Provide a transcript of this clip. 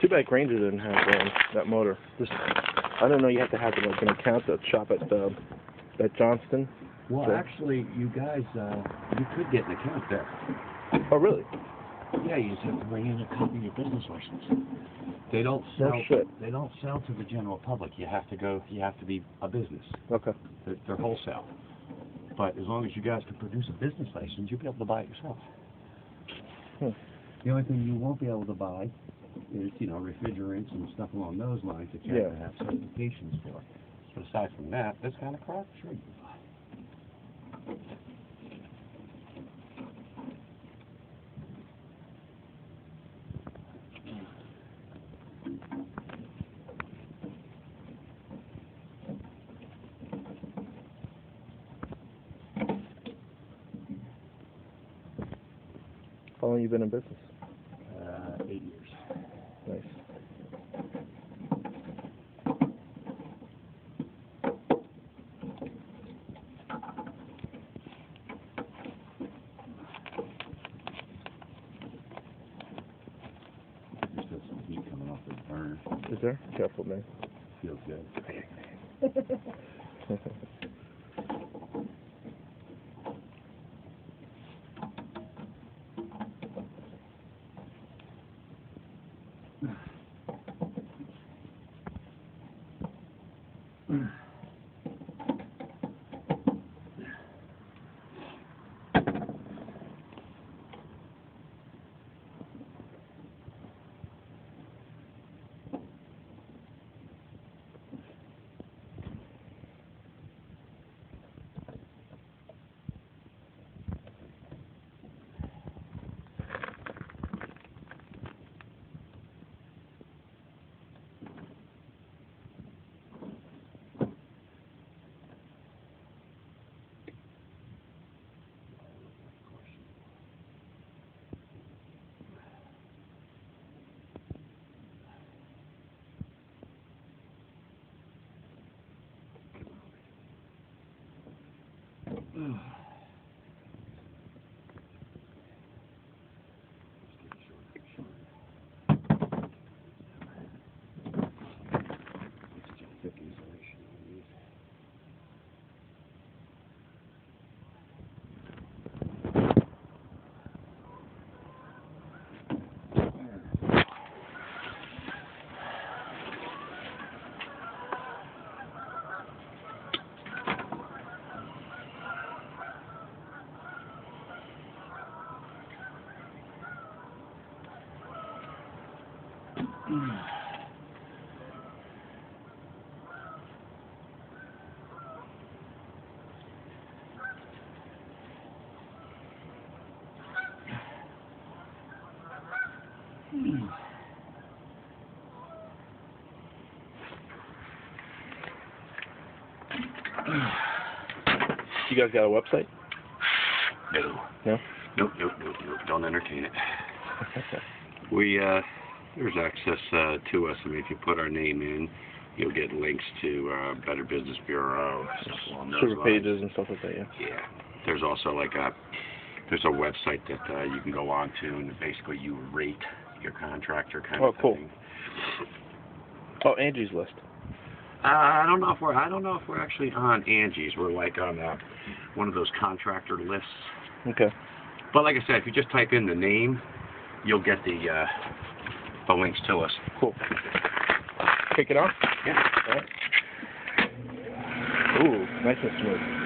too bad Granger didn't have that motor. Just, I don't know. You have to have like an account to shop at Johnston. Well, so. Actually, you guys, you could get an account there. Oh, really? Yeah, you just have to bring in a copy of your business license. They don't sell. No shit. They don't sell to the general public. You have to go. You have to be a business. Okay. They're wholesale. But as long as you guys can produce a business license, you'll be able to buy it yourself. The only thing you won't be able to buy is, refrigerants and stuff along those lines that you have to have certifications for. But aside from that, this kind of crap, sure you can buy. How long have you been in business? 8 years. Nice. There's still some heat coming off the burner. Is there? Careful, man. Feels good. You guys got a website? No. No? Nope. Don't entertain it. There's access to us. I mean, if you put our name in, you'll get links to Better Business Bureau, stuff along those Super lines. pages and stuff like that, yeah. Yeah. There's also there's a website that you can go on to, and basically you rate your contractor kind of cool. thing. Oh, Angie's List. I don't know if we're actually on Angie's. We're like on one of those contractor lists. Okay. But like I said, if you just type in the name, you'll get the links to us. Cool. Kick it off? Yeah. All right. Ooh, nice and smooth.